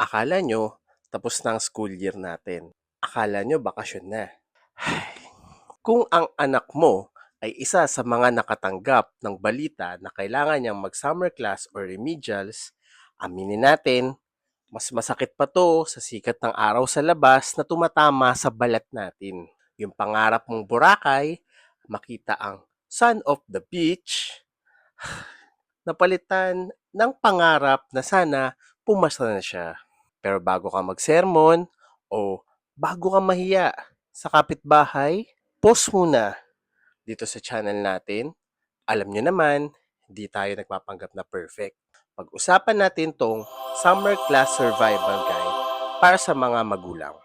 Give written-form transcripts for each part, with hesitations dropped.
Akala nyo, tapos na ang school year natin. Akala nyo, bakasyon na. Kung ang anak mo ay isa sa mga nakatanggap ng balita na kailangan niyang mag-summer class or remedials, aminin natin, mas masakit pa to sa sikat ng araw sa labas na tumatama sa balat natin. Yung pangarap mong Boracay, makita ang sun of the beach, napalitan ng pangarap na sana pumasa na siya. Pero bago ka magsermon o bago ka mahiya sa kapitbahay, pause muna dito sa channel natin. Alam nyo naman, hindi tayo nagpapanggap na perfect. Pag-usapan natin tong Summer Class Survival Guide para sa mga magulang.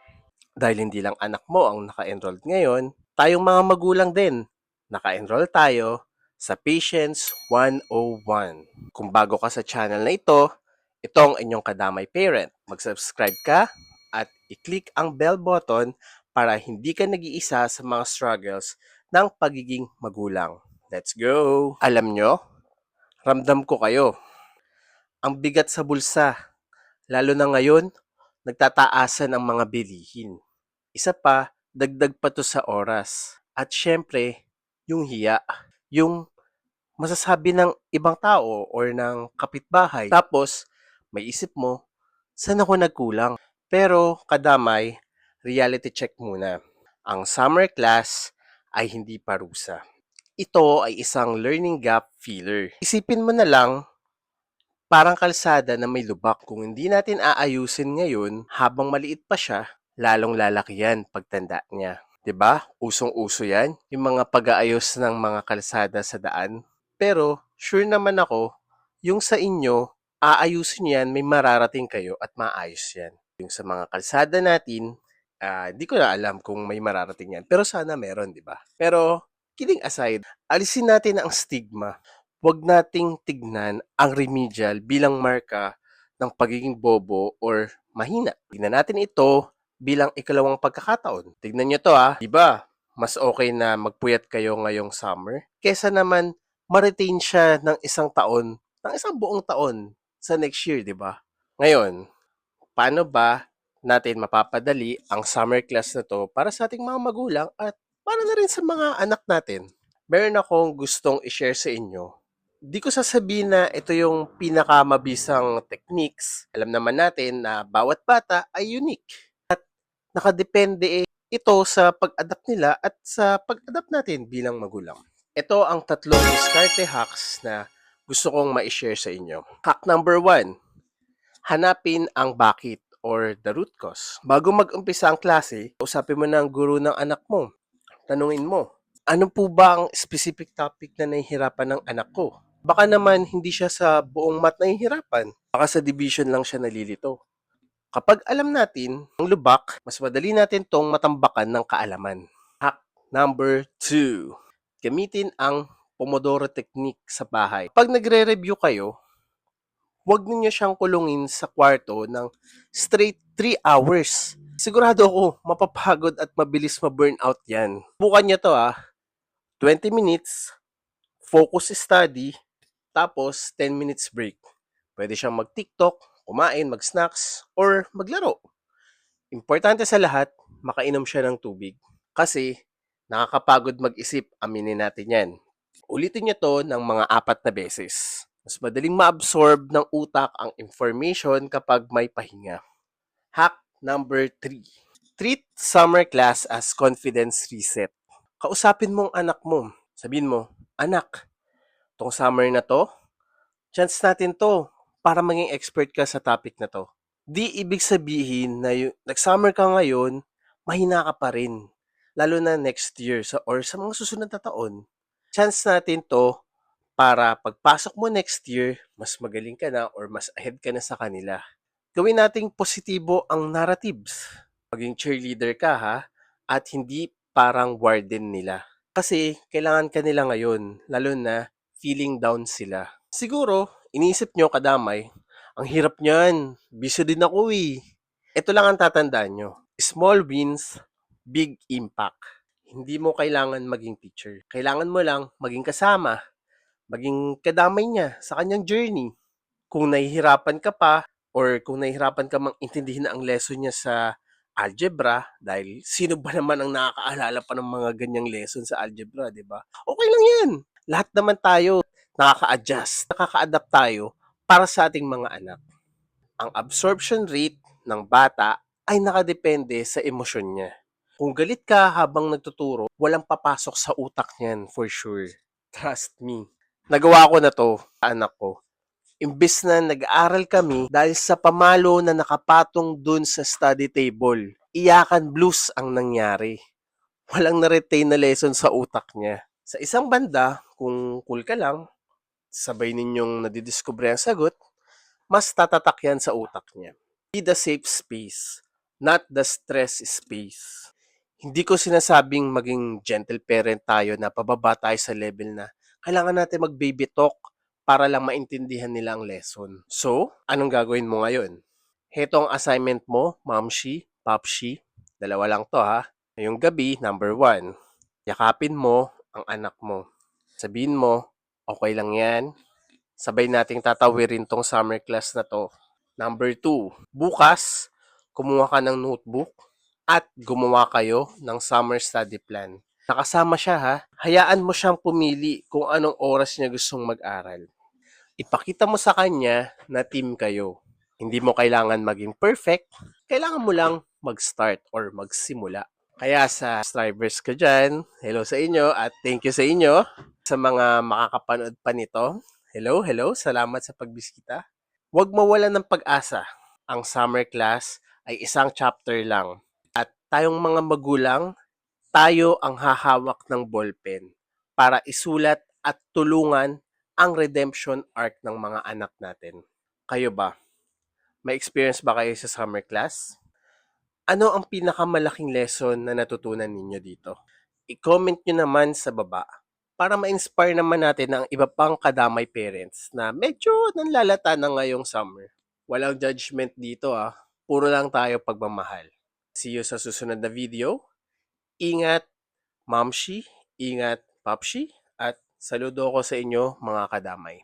Dahil hindi lang anak mo ang naka-enrolled ngayon, tayong mga magulang din, naka-enroll tayo sa Patience 101. Kung bago ka sa channel na ito ang inyong kadamay parent. Mag-subscribe ka at i-click ang bell button para hindi ka nag-iisa sa mga struggles ng pagiging magulang. Let's go! Alam nyo, ramdam ko kayo. Ang bigat sa bulsa, lalo na ngayon, nagtataasan ang mga bilihin. Isa pa, dagdag pa to sa oras. At syempre, yung hiya. Yung masasabi ng ibang tao or ng kapitbahay. Tapos, may isip mo, saan ako nagkulang? Pero, kadamay, reality check muna. Ang summer class ay hindi parusa. Ito ay isang learning gap filler. Isipin mo na lang, parang kalsada na may lubak. Kung hindi natin aayusin ngayon, habang maliit pa siya, lalong lalaki yan pagtanda niya. 'Di ba? Usong-uso yan, yung mga pag-aayos ng mga kalsada sa daan. Pero, sure naman ako, yung sa inyo, aayusin yan, may mararating kayo at maayos yan. Yung sa mga kalsada natin, di ko na alam kung may mararating yan. Pero sana meron, di ba? Pero, kidding aside, alisin natin ang stigma. Huwag nating tignan ang remedial bilang marka ng pagiging bobo or mahina. Tignan natin ito bilang ikalawang pagkakataon. Tignan nyo to diba? Mas okay na magpuyat kayo ngayong summer kesa naman ma-retain siya ng isang taon, ng isang buong taon sa next year, di ba? Ngayon, paano ba natin mapapadali ang summer class na to para sa ating mga magulang at para na rin sa mga anak natin? Meron akong gustong i-share sa inyo. Di ko sasabihin na ito yung pinakamabisang techniques. Alam naman natin na bawat bata ay unique. Nakadepende ito sa pag-adapt nila at sa pag-adapt natin bilang magulang. Ito ang tatlong diskarte hacks na gusto kong ma-share sa inyo. Hack number 1, hanapin ang bakit or the root cause. Bago mag-umpisa ang klase, usapin mo na ang guro ng anak mo. Tanungin mo, ano po ba ang specific topic na nahihirapan ng anak ko? Baka naman hindi siya sa buong math nahihirapan. Baka sa division lang siya nalilito. Kapag alam natin ang lubak, mas madali natin tong matambakan ng kaalaman. Hack number 2. Gamitin ang Pomodoro technique sa bahay. Pag nagre-review kayo, huwag ninyo siyang kulungin sa kwarto ng straight 3 hours. Sigurado ako, mapapagod at mabilis ma-burnout yan. Bukan nyo to 20 minutes, focus study, tapos 10 minutes break. Pwede siyang mag-TikTok, kumain, mag-snacks, or maglaro. Importante sa lahat, makainom siya ng tubig. Kasi, nakakapagod mag-isip, aminin natin yan. Ulitin niyo to ng mga 4 na beses. Mas madaling ma-absorb ng utak ang information kapag may pahinga. Hack number 3. Treat summer class as confidence reset. Kausapin mo ang anak mo. Sabihin mo, anak, tong summer na to, chance natin to para maging expert ka sa topic na to. Di ibig sabihin na nag-summer ka ngayon, mahina ka pa rin. Lalo na next year or sa mga susunod na taon. Chance natin to para pagpasok mo next year, mas magaling ka na or mas ahead ka na sa kanila. Gawin nating positibo ang narratives. Maging cheerleader ka at hindi parang warden nila. Kasi kailangan ka nila ngayon, lalo na feeling down sila. Siguro, iniisip nyo kadamay, ang hirap niyan, busy din ako Ito lang ang tatandaan nyo. Small wins, big impact. Hindi mo kailangan maging teacher. Kailangan mo lang maging kasama, maging kadamay niya sa kanyang journey. Kung nahihirapan ka pa, Or kung nahihirapan ka mang intindihin ang lesson niya sa algebra, dahil sino ba naman ang nakakaalala pa ng mga ganyang lesson sa algebra, di ba? Okay lang yan. Lahat naman tayo nakaka-adjust, nakaka-adapt tayo para sa ating mga anak. Ang absorption rate ng bata ay nakadepende sa emosyon niya. Kung galit ka habang nagtuturo, walang papasok sa utak niyan for sure. Trust me. Nagawa ko na to sa anak ko. Imbes na nag-aaral kami dahil sa pamalo na nakapatong dun sa study table, iyakan blues ang nangyari. Walang na-retain na lesson sa utak niya. Sa isang banda, kung cool ka lang, sabay ninyong nadidiscover ang sagot, mas tatatak yan sa utak niya. Be the safe space, not the stress space. Hindi ko sinasabing maging gentle parent tayo na pababa tayo sa level na kailangan natin mag-baby talk para lang maintindihan nila ang lesson. So, anong gagawin mo ngayon? Heto ang assignment mo, Mamshi, Papshi. Dalawa lang to ha. Ngayong gabi, number 1, yakapin mo ang anak mo. Sabihin mo, okay lang yan. Sabay nating tatawirin tong summer class na to. Number 2, bukas, kumuha ka ng notebook at gumawa kayo ng summer study plan. Nakasama siya ha. Hayaan mo siyang pumili kung anong oras niya gustong mag-aral. Ipakita mo sa kanya na team kayo. Hindi mo kailangan maging perfect. Kailangan mo lang mag-start or magsimula. Kaya sa strivers ko dyan, hello sa inyo at thank you sa inyo. Sa mga makakapanood pa nito, hello, salamat sa pagbisita. Huwag mawalan ng pag-asa. Ang summer class ay isang chapter lang. At tayong mga magulang, tayo ang hahawak ng ballpen para isulat at tulungan ang redemption arc ng mga anak natin. Kayo ba? May experience ba kayo sa summer class? Ano ang pinakamalaking lesson na natutunan ninyo dito? I-comment nyo naman sa baba para ma-inspire naman natin ang iba pang kadamay parents na medyo nanlalata na ngayong summer. Walang judgment dito ah. Puro lang tayo pagmamahal. See you sa susunod na video. Ingat, Mamshi. Ingat, Papshi. At saludo ko sa inyo mga kadamay.